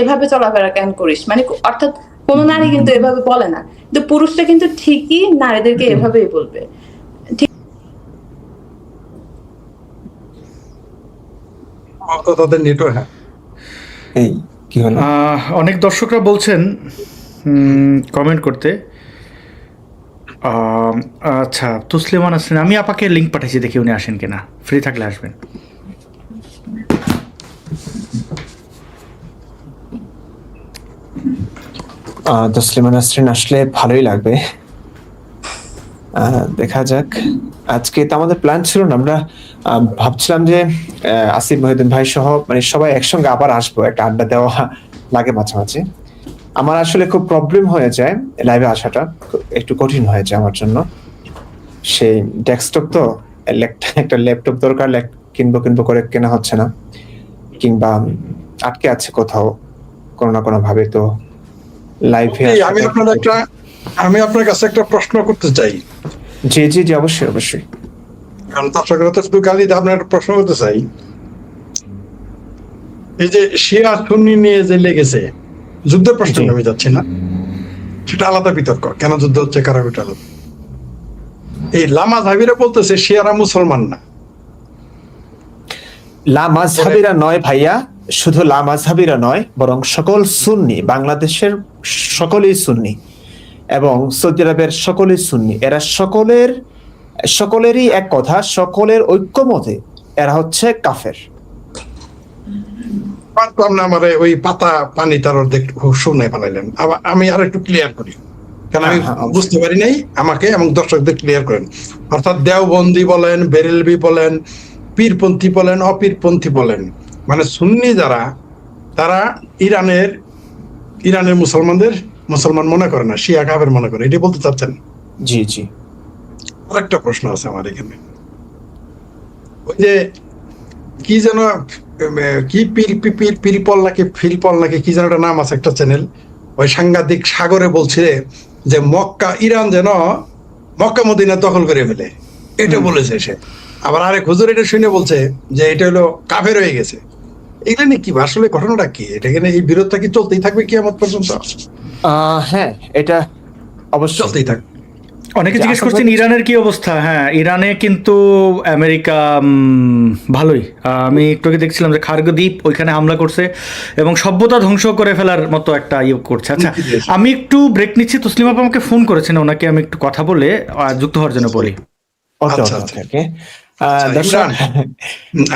এভাবে চলাফেরা কেন করিস, মানে অর্থাৎ কোনো নারী কিন্তু এভাবে বলে না, কিন্তু পুরুষরা কিন্তু ঠিকই নারীদেরকে এভাবেই বলবে। তাদের নেটওয়ার্ক। এই কি হলো? অনেক দর্শকরা বলছেন কমেন্ট করতে। আচ্ছা, তুসলিমান আসেন, আমি আপাকে লিঙ্ক পাঠাইছি, দেখি উনি আসেন কিনা, ফ্রি থাকলে আসবেন। তসলিমা নাসরিন আসলে ভালোই লাগবে। দেখা যাক। আজকে তো আমাদের প্ল্যান ছিল না, আমরা ভাবছিলাম যে আসিফ মহিউদ্দিন ভাই সহ মানে সবাই একসঙ্গে আবার আসবো, একটা আড্ডা দেওয়া লাগে মাঝে মাঝে। আমার আসলে খুব প্রবলেম হয়ে যায় লাইভে আসাটা, একটু কঠিন হয়ে যায় আমার জন্য। সেই ডেস্কটপ তো, একটা ল্যাপটপ দরকার, কিনবো করে কেনা হচ্ছে না, কিংবা আটকে আছে কোথাও কোনো না কোনো ভাবে। তো লাইভে আমি আপনার কাছে একটা প্রশ্ন করতে চাই। জি জি জি, অবশ্যই অবশ্যই। কারণ দর্শকরা তো শুধু গালি, আপনার একটা প্রশ্ন করতে চাই। এই যে শিয়া সুন্নি নিয়ে যে লেগেছে, যুদ্ধের প্রশ্নে আমি যাচ্ছি না, সেটা আলাদা বিতর্ক, কেন যুদ্ধ হচ্ছে, কারা বিটা আলাদা। এই লামা জাবিরা বলতেছে শিয়ারা মুসলমান না। লামাজহাবিরা নয় ভাইয়া, শুধু লামাজহাবিরা নয়, বরং সকল সুন্নি, বাংলাদেশের সকলেই সুন্নি এবং সৌদি আরবের সকলেই সুন্নি। এরা সকলেরই এক কথা, সকলের ঐক্যমতে এরা হচ্ছে কাফের। পারতাম না আমার ওই পাতা পানি তার অর্ধেক শুনে বানাইলেন। আমি আর একটু ক্লিয়ার করি, কারণ আমি বুঝতে পারি নাই, আমাকে এবং দর্শকদের ক্লিয়ার করেন। অর্থাৎ দেওবন্দি বলেন, বেরেলভি বলেন, পীরপন্থী বলেন, অপীরপন্থী বলেন, মানে সুন্নি যারা, তারা ইরানের মুসলমান মনে করে না, শিয়া কাফের মনে করে, এটাই বলতে চাচ্ছেন? জি জি। আরেকটা প্রশ্ন আছে আমার এখানে, ওই যে কি যেন কি পিলপল নাকি ফিলপল নাকি কি যেন একটা নাম আছে, একটা চ্যানেল, ওই সাংঘাতিক সাগরে বলছে যে ইরান যেন মক্কা মদিনা দখল করে ফেলে, এটা বলেছে সে। আবার আরেক হুজুর এটা শুনে বলছে যে এটা হলো কাফের হয়ে গেছে। এগুলো নিয়ে কি আসলে ঘটনাটা কি? এটা এই বিরোধটা কি চলতেই থাকবে কিয়ামত পর্যন্ত? হ্যাঁ, এটা অবশ্যই চলতেই থাকবে। অনেকে জিজ্ঞেস করছেন ইরানের কি অবস্থা। হ্যাঁ, ইরানে কিন্তু আমেরিকা ভালোই, আমি একটু আগে দেখছিলাম যে খার্গ দ্বীপ, ওইখানে হামলা করছে এবং সভ্যতা ধ্বংস করে ফেলার মতো একটা করছে। আচ্ছা, আমি একটু ব্রেক নিচ্ছি, তসলিম আপা আমাকে ফোন করেছেন, ওনাকে আমি একটু কথা বলে যুক্ত হওয়ার জন্য বলি।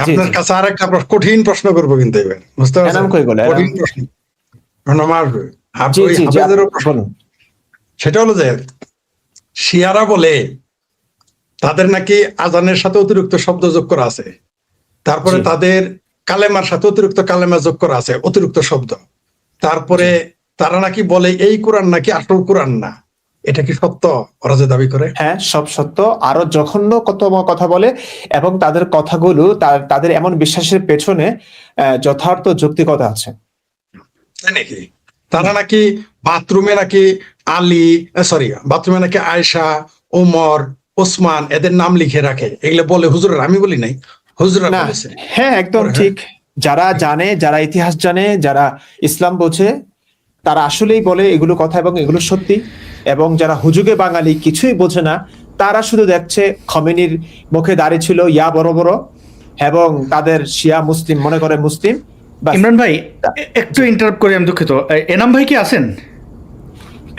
আপনার কাছে আর একটা কঠিন প্রশ্ন করবো, কিন্তু এবার বুঝতে পারছেন, কঠিন প্রশ্ন। সেটা হলো যে শিয়ারা বলে তাদের নাকি আজানের সাথে অতিরিক্ত শব্দ যোগ করা আছে, তারপরে তাদের কালেমার সাথে অতিরিক্ত কালেমা যোগ করা আছে, অতিরিক্ত শব্দ। তারপরে তারা নাকি বলে এই কোরআন নাকি আসল কোরআন না। এটা কি সত্য ওরা যে দাবি করে? হ্যাঁ, সব সত্য। আরো জঘন্য কত কথা বলে, এবং তাদের কথাগুলো তাদের এমন বিশ্বাসের পেছনে যথার্থ যৌক্তিকতা আছে। তাই নাকি? তারা নাকি বাথরুমে নাকি বাথরুমে নাকি আয়েশা, ওমর, ওসমান এদের নাম লিখে রাখে, এগুলো বলে হুজুরের, আমি বলি নাই, হুজুরা না, বলেছে। হ্যাঁ, একদম ঠিক। যারা জানে, যারা ইতিহাস জানে, যারা ইসলাম বোঝে, তারা আসলেই বলে এগুলো কথা, এবং এগুলো সত্যি। এবং যারা হুজুগে বাঙালি কিছুই বোঝে না, তারা শুধু দেখছে খমেনির মুখে দাঁড়িয়ে ছিল ইয়া বড় বড়, এবং তাদের শিয়া মুসলিম মনে করে মুসলিম। বাস। ইমরান ভাই একটু ইন্টারাপ্ট করি, আমি দুঃখিত। এনাম ভাই কি আছেন?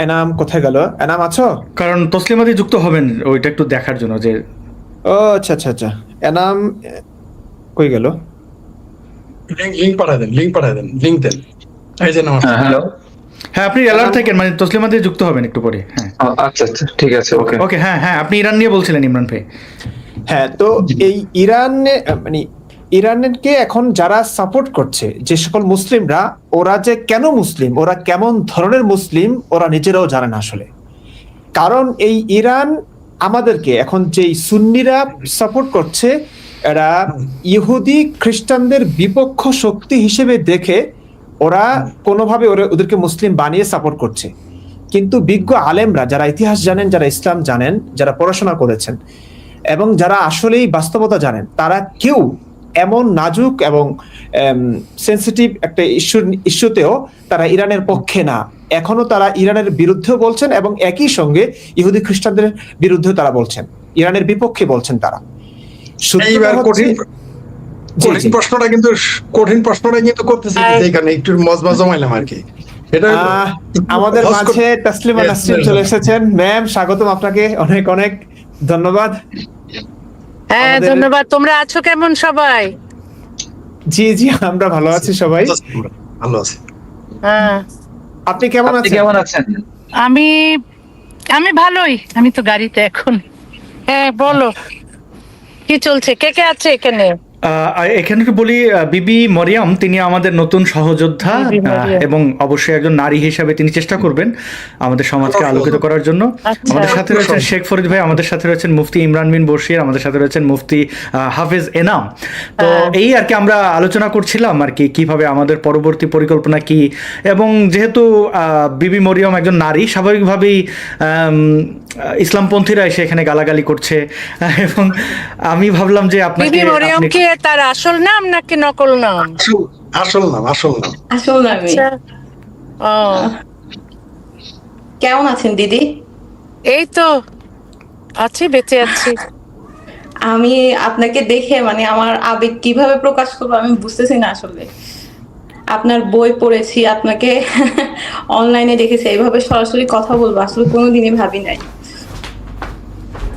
এনাম কোথায় গেল? এনাম আছো? কারণ তসলিমাদি যুক্ত হবেন ওইটা একটু দেখার জন্য যে। ও আচ্ছা আচ্ছা আচ্ছা, এনাম কই গেল? লিঙ্ক পাঠায় দেন, লিঙ্ক দেন। এই যে নাম। হ্যালো। হ্যাঁ, আপনি অ্যালার্ট থাকেন, মানে তসলিমাদি যুক্ত হবেন একটু পরে। হ্যাঁ, আচ্ছা আচ্ছা, ঠিক আছে, ওকে। ওকে। হ্যাঁ হ্যাঁ, আপনি ইরান নিয়ে বলছিলেন ইমরান ভাই। হ্যাঁ, তো এই ইরানকে এখন যারা সাপোর্ট করছে, যে সকল মুসলিমরা, ওরা যে কেন মুসলিম, ওরা কেমন ধরনের মুসলিম, ওরা নিজেরাও জানে না আসলে। কারণ এই ইরান আমাদেরকে এখন যেই সুন্নিরা সাপোর্ট করছে, এরা ইহুদি খ্রিস্টানদের বিপক্ষ শক্তি হিসেবে দেখে ওরা কোনোভাবে ওদেরকে মুসলিম বানিয়ে সাপোর্ট করছে। কিন্তু বিজ্ঞ আলেমরা, যারা ইতিহাস জানেন, যারা ইসলাম জানেন, যারা পড়াশোনা করেছেন, এবং যারা আসলেই বাস্তবতা জানেন, তারা কেউ এমন নাজুক এবং সেন্সিটিভ একটা ইস্যুতেও তারা ইরানের পক্ষে না। এখনো তারা ইরানের বিরুদ্ধেও বলছেন, এবং একই সঙ্গে ইহুদি খ্রিস্টানদের বিরুদ্ধেও তারা বলছেন, ইরানের বিপক্ষে বলছেন তারা। এইবার কঠিন প্রশ্নটা কিন্তু করতেছি, এখানে একটু মজমা জমাইলাম আর কি। এটা আমাদের মাঝে তাসলিমা নাসরিন চলে এসেছেন। ম্যাম, স্বাগতম আপনাকে, অনেক অনেক ধন্যবাদ। হ্যাঁ, ধন্যবাদ। তোমরা আছো কেমন সবাই? জি জি, আমরা ভালো আছি সবাই। ভালো আছি। হ্যাঁ, আপনি কেমন আছেন? আমি আমি ভালোই। আমি তো গাড়িতে এখন। হ্যাঁ, বলো কি চলছে, কে কে আছে এখানে? এখানে একটু বলি, বিবি মরিয়ম তিনি আমাদের নতুন সহযোদ্ধা, বিবি মরিয়ম। এবং অবশ্যই একজন নারী হিসাবে তিনি চেষ্টা করবেন আমাদের সমাজকে আলোকিত করার জন্য। আচ্ছা। আমাদের সাথে রয়েছেন শেখ ফরিদ ভাই, আমাদের সাথে রয়েছেন মুফতি ইমরান বিন বশির, আমাদের সাথে রয়েছেন মুফতি হাফেজ এনাম। তো এই আর কি আমরা আলোচনা করছিলাম আর কি, কিভাবে আমাদের পরবর্তী পরিকল্পনা কি। এবং যেহেতু বিবি মরিয়ম একজন নারী, স্বাভাবিকভাবেই ইসলামপন্থীরা এসে এখানে গালাগালি করছে, এবং আমি ভাবলাম যে আপনাকে বিবি মরিয়ম কি তার আসল নাম নাকি নকল নাম? আসল নাম। আসল নামই। আচ্ছা। ও, কেমন আছেন দিদি? এই তো আছি, বেঁচে আছি। আমি আপনাকে দেখে মানে আমার আবেগ কিভাবে প্রকাশ করবো আমি বুঝতেছি না আসলে। আপনার বই পড়েছি, আপনাকে অনলাইনে দেখেছি, এইভাবে সরাসরি কথা বলবো আসলে কোনোদিনই ভাবি নাই।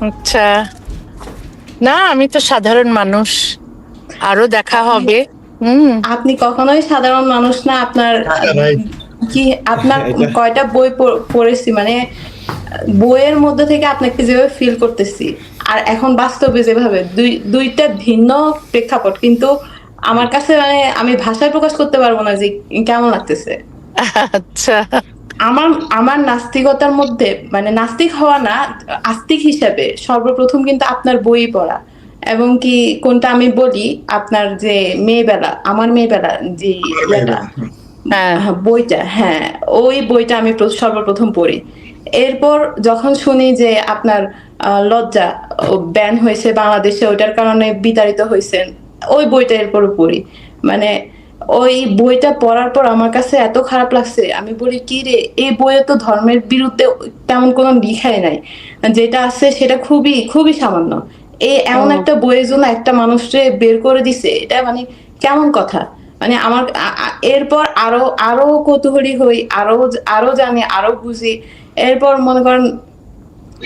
আচ্ছা, না আমি তো সাধারণ মানুষ, আরো দেখা হবে। আপনি কখনোই সাধারণ মানুষ না। আপনার কি, আপনার কয়টা বই পড়েছি, মানে বইয়ের মধ্যে থেকে আপনাকে যেভাবে ফিল করতেছি, আর এখন বাস্তবে যেভাবে, দুইটা ভিন্ন প্রেক্ষাপট, কিন্তু আমার কাছে মানে আমি ভাষায় প্রকাশ করতে পারবো না যে কেমন লাগতেছে। আচ্ছা, আমার নাস্তিকতার মধ্যে, মানে নাস্তিক হওয়া না, আস্তিক হিসেবে সর্বপ্রথম কিন্তু আপনার বই পড়া, এবং কি কোনটা আমি বলি, আপনার যে আমার মেয়েবেলা যে বইটা, হ্যাঁ ওই বইটা আমি সর্বপ্রথম পড়ি। এরপর যখন শুনি যে আপনার লজ্জা ব্যান হয়েছে বাংলাদেশে, ওইটার কারণে বিতাড়িত হয়েছেন, ওই বইটা এরপর পড়ি। মানে ওই বইটা পড়ার পর আমার কাছে এত খারাপ লাগছে, আমি বলি কি রে, এই বইয়ে তো ধর্মের বিরুদ্ধে তেমন কোনো লিখাই নাই, যেটা আছে সেটা খুবই খুবই সামান্য। এমন একটা বইয়ের জন্য একটা মানুষকে বের করে দিছে, এটা মানে কেমন কথা। মানে আমার এরপর আরো কৌতূহলী হই, আরো জানি, আরো বুঝি। এরপর মনে করেন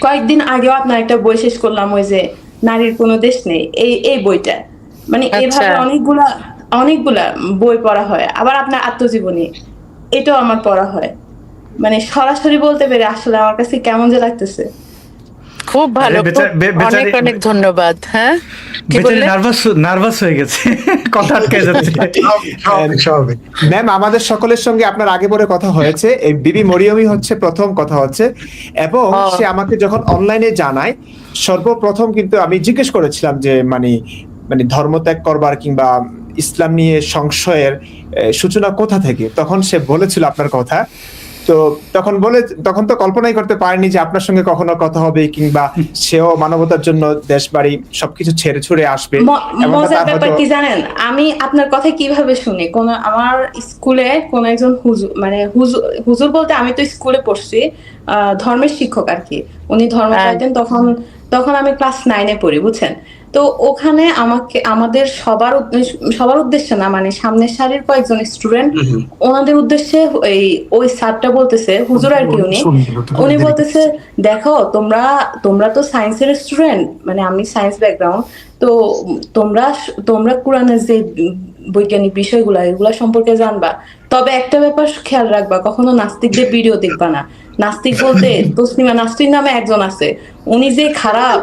কয়েকদিন আগেও আপনার একটা বই শেষ করলাম, ওই যে নারীর কোনো দেশ নেই, এই বইটা। মানে এইভাবে অনেকগুলা বই পড়া হয়। আবার আপনার আত্মজীবনী, এটাও আমার পড়া হয়। মানে সরাসরি বলতে পেরে আসলে আমার কাছে কেমন যে লাগতেছে। খুব ভালো, আরে অনেক অনেক ধন্যবাদ। হ্যাঁ, কি বেচারি বললে? নার্ভাস হয়ে গেছে, কথা আটকে যাচ্ছে। স্বাভাবিক। ম্যাম, আমাদের সকলের সঙ্গে আপনার আগে পরে কথা হয়েছে, এই বিবি মরিয়মই হচ্ছে প্রথম কথা হচ্ছে, এবং ও। সে আমাকে যখন অনলাইনে জানায়, সর্বপ্রথম কিন্তু আমি জিজ্ঞেস করেছিলাম যে মানে মানে ধর্মত্যাগ করবার কিংবা ইসলাম নিয়ে সংশয়ের সূচনা কোথা থেকে, তখন সে বলেছিল আপনার কথা। তো তখন তো কল্পনাই করতে পারেনি যে আপনার সঙ্গে কখনো কথা হবে, কিংবা সেও মানবতার জন্য দেশ বাড়ি সবকিছু ছেড়ে ছুড়ে আসবে। এমনটা মজার তার ব্যাপার হয়তো- কি জানেন, আমি আপনার কথা কিভাবে শুনি, কোন আমার স্কুলে কোন একজন হুজুর, মানে হুজুর বলতে আমি তো স্কুলে পড়ছি, ধর্মের শিক্ষক আর কি, উনি ধর্ম হ্যাঁ। পড়াতেন। তখন তখন আমি ক্লাস 9-এ পড়ি, বুঝছেন। তো ওখানে আমাকে আমাদের সবার উদ্দেশ্যে না, মানে সামনের সারির কয়েকজন স্টুডেন্ট, ওনাদের উদ্দেশ্যে ওই স্যারটা বলতেছে, হুজুর আর কি, উনি বলতেছে, দেখো তোমরা তোমরা তো সায়েন্সের স্টুডেন্ট, মানে আমি সায়েন্স ব্যাকগ্রাউন্ড, তো তোমরা তোমরা কোরআনের যে বৈজ্ঞানিক বিষয়গুলো এগুলা সম্পর্কে জানবা, তবে একটা ব্যাপার খেয়াল রাখবা, কখনো নাস্তিকদের ভিডিও দেখবা না। নাস্তিক বলতে তসলিমা নাসরিন নামে একজন আছে, উনি যে খারাপ,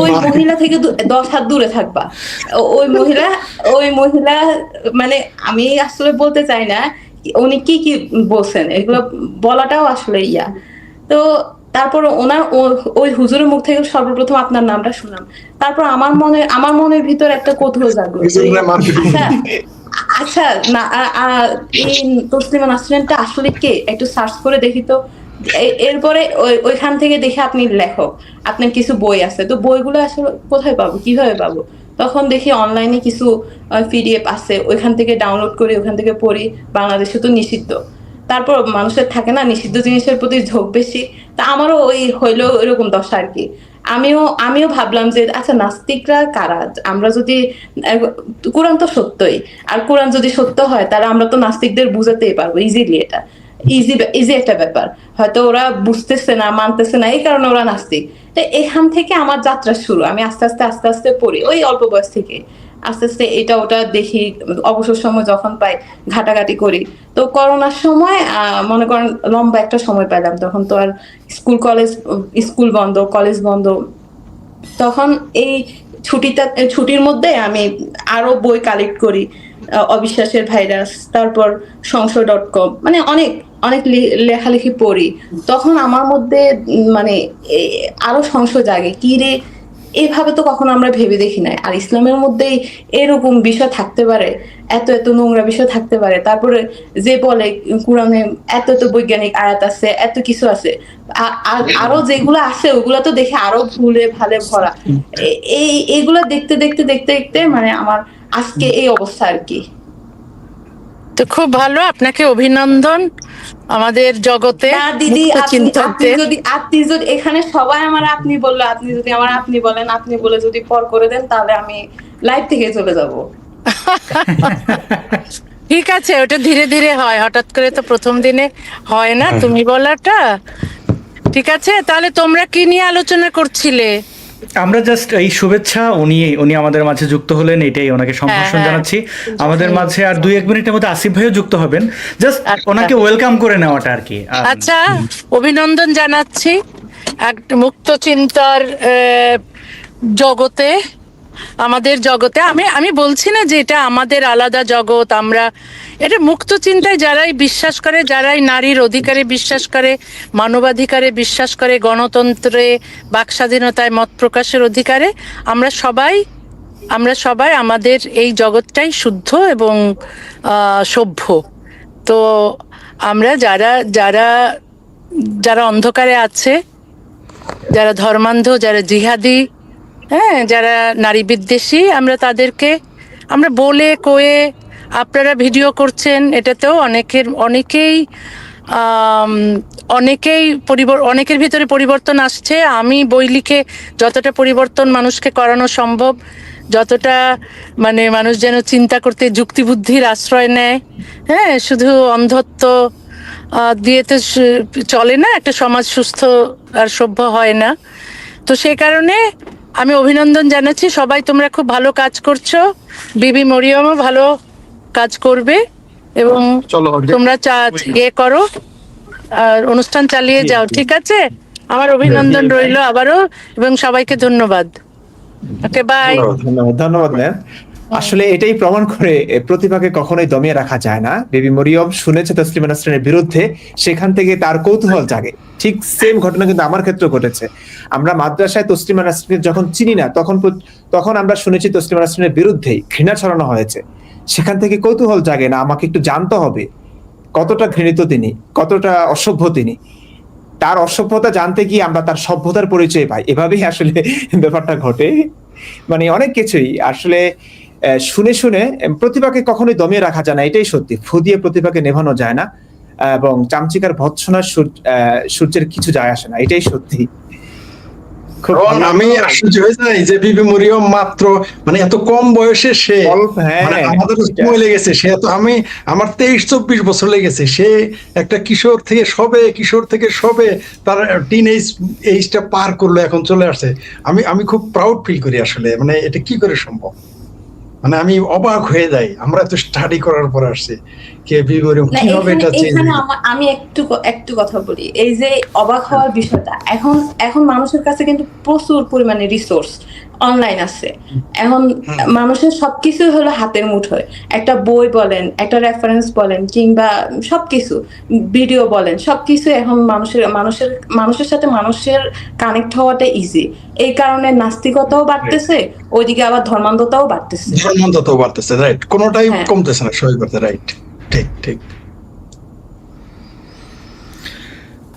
ওই মহিলা থেকে 10 হাত দূরে থাকবা। ওই মহিলা মানে আমি আসলে বলতে চাই না উনি কি কি বলছেন, এগুলো বলাটাও আসলে ইয়া। তো তারপর ওই হুজুরের মুখ থেকে সর্বপ্রথম আপনার নামটা শুনলাম, তারপর আমার মনের ভিতর একটা কৌতূহল জাগলো। আচ্ছা আচ্ছা, না এই তসলিমা নাসরিনটা আসলে কে, একটু সার্চ করে দেখি তো। এরপরে ওইখান থেকে দেখে আপনি লেখক, আপনার কিছু বই আছে, তো বইগুলো আসলে কোথায় পাবো, কিভাবে পাবো? তখন দেখি অনলাইনে কিছু পিডিএফ আছে, ওইখান থেকে ডাউনলোড করি, ওইখান থেকে পড়ি। বাংলাদেশে তো নিষিদ্ধ, তারপর মানুষের থাকে না নিষিদ্ধ জিনিসের প্রতি ঝোঁক বেশি, তা আমারও ওই হইলো এরকম দশা আর কি। আমিও ভাবলাম যে আচ্ছা, নাস্তিকরা কারা? আমরা যদি কোরআন তো সত্যই, আর কোরআন যদি সত্য হয় তাহলে আমরা তো নাস্তিকদের বুঝাতেই পারবো ইজিলি। এটা ইজি একটা ব্যাপার, হয়তো ওরা বুঝতেছে না, মানতেছে না, এই কারণে ওরা নাস্তিক। তো এখান থেকে আমার যাত্রা শুরু, আমি আস্তে আস্তে পড়ি, ওই অল্প বয়স থেকে আস্তে আস্তে এটা ওটা দেখি, অবসর সময় যখন পাই ঘাটাঘাটি করি। তো করোনার সময় মনে করেন লম্বা একটা সময় পেলাম, তখন তো আর স্কুল বন্ধ, কলেজ বন্ধ, তখন এই ছুটির মধ্যে আমি আরো বই কালেক্ট করি, অবিশ্বাসের ভাইরাস, তারপর সংশয়.com, মানে অনেক অনেক লেখালেখি পড়ি। তখন আমার মধ্যে মানে আরো সংশয় জাগে, কি রে, এভাবে তো কখনো আমরা ভেবে দেখি নাই, আর ইসলামের মধ্যেই এরকম বিষয় থাকতে পারে, এত এত নোংরা বিষয় থাকতে পারে। তারপরে যে বলে কোরআনে এত এত বৈজ্ঞানিক আয়াত আছে, এত কিছু আছে, আরো যেগুলো আছে ওগুলো তো দেখে আরো ভুলে ভালে ভরা। এইগুলা দেখতে দেখতে দেখতে দেখতে মানে আমার আজকে এই অবস্থা আর কি। তো খুব ভালো, আপনাকে অভিনন্দন আমাদের জগতে না দিদি, মুক্ত আপনি চিন্তকদের। যদি এখানে সবাই আমার আপনি বললো, আপনি যদি আমার আপনি বলেন, আপনি বলে যদি পর করে দেন, তাহলে আমি লাইভ থেকে চলে যাব। ঠিক আছে, ওটা ধীরে ধীরে হয়, হঠাৎ করে তো প্রথম দিনে হয় না তুমি বলাটা। ঠিক আছে, তাহলে তোমরা কি নিয়ে আলোচনা করছিলে? আমরা জাস্ট এই শুভেচ্ছা, উনি আমাদের মাঝে যুক্ত হলেন, এটাই ওনাকে সম্ভাষণ হ্যাঁ। জানাচ্ছি। আমাদের মাঝে আর 2-1 মিনিটের মধ্যে আসিফ ভাইও যুক্ত হবেন, জাস্ট আচ্ছা। ওনাকে ওয়েলকাম করে নেওয়াটা আর কি। আচ্ছা, অভিনন্দন জানাচ্ছি এক মুক্ত চিন্তার জগতে, আমাদের জগতে। আমি বলছি না যে এটা আমাদের আলাদা জগৎ, আমরা এটা মুক্ত চিন্তায় যারাই বিশ্বাস করে, যারাই নারীর অধিকারে বিশ্বাস করে, মানবাধিকারে বিশ্বাস করে, গণতন্ত্রে, বাক স্বাধীনতায়, মত প্রকাশের অধিকারে, আমরা সবাই আমাদের এই জগৎটাই শুদ্ধ এবং সভ্য। তো আমরা যারা অন্ধকারে আছে, যারা ধর্মান্ধ, যারা জিহাদি, হ্যাঁ, যারা নারী বিদ্বেষী, আমরা তাদেরকে আমরা বলে কয়ে, আপনারা ভিডিও করছেন, এটাতেও অনেকের ভিতরে পরিবর্তন আসছে। আমি বই লিখে যতটা পরিবর্তন মানুষকে করানো সম্ভব, যতটা মানে মানুষ যেন চিন্তা করতে যুক্তিবুদ্ধির আশ্রয় নেয়, হ্যাঁ, শুধু অন্ধত্ব দিয়ে তো চলে না, একটা সমাজ সুস্থ আর সভ্য হয় না। তো সেই কারণে আমি অভিনন্দন জানাচ্ছি, সবাই তোমরা খুব ভালো কাজ করছো, বিবি মরিয়মও ভালো কাজ করবে, এবং তোমরা করো আর অনুষ্ঠান চালিয়ে যাও, ঠিক আছে? আমার অভিনন্দন রইল আবারও, এবং সবাইকে ধন্যবাদ। ওকে, বাই। ধন্যবাদ, ধন্যবাদ ম্যাম। আসলে এটাই প্রমাণ করে প্রতিভাকে কখনোই দমিয়ে রাখা যায় না। বেবি মরিয়ম শুনেছে তসলিমা নাসরিনের বিরুদ্ধে, সেখান থেকে তার কৌতূহল জাগে। ঠিক সেম ঘটনা কিন্তু আমার ক্ষেত্রে ঘটেছে। আমরা মাদ্রাসায় তসলিমা নাসরিনকে যখন চিনি না, তখন আমরা শুনেছি তসলিমা নাসরিনের বিরুদ্ধেই ঘৃণা ছড়ানো হয়েছে। সেখান থেকে কৌতূহল জাগে না, আমাকে একটু জানতে হবে কতটা ঘৃণিত তিনি, কতটা অসভ্য তিনি। তার অসভ্যতা জানতে গিয়ে আমরা তার সভ্যতার পরিচয় পাই। এভাবেই আসলে ব্যাপারটা ঘটে। মানে অনেক কিছুই আসলে শুনে শুনে প্রতিভাকে কখনোই দমিয়ে রাখা যায় না, এটাই সত্যি। ফু দিয়ে প্রতিভাকে নেভানো যায় না, এবং চামচিকার ভৎসনার সূর্যের কিছু যায় আসে না, এটাই সত্যি। খুব কারণ ভালো। আমি আশ্চর্য হয়ে যাই যে বিবি মরিয়ম মাত্র মানে এত কম বয়সে সে হ্যাঁ, মানে আমাদের সময় লেগেছে, সে তো আমার 23-24 বছর লেগেছে, সে একটা কিশোর থেকে সবে তার টিন এইজটা পার করলো, এখন চলে আসছে। আমি খুব প্রাউড ফিল করি আসলে, মানে এটা কি করে সম্ভব, মানে আমি অবাক হয়ে যাই। আমরা তো স্টাডি করার পর আসছে কে বিবি মরিয়ম না, কিভাবে এটা চেঞ্জ এখানে আমি একটু কথা বলি। এই যে অবাক হওয়ার বিষয়টা, এখন মানুষের কাছে কিন্তু প্রচুর পরিমাণে রিসোর্স অনলাইন আছে। এখন মানুষের সবকিছু হলো হাতের মুঠোয়। একটা বই বলেন, একটা রেফারেন্স বলেন, কিংবা সবকিছু, ভিডিও বলেন, সবকিছু এখন মানুষের সাথে মানুষের কানেক্ট হওয়াটা ইজি। এই কারণে নাস্তিকতাও বাড়তেছে, ওইদিকে আবার ধর্মান্ধতাও বাড়তেছে। ধর্মান্ততাও বাড়তেছে, রাইট, কোনোটাই হ্যাঁ। কমতেছে না, সবাই করতে, রাইট, ঠিক ঠিক।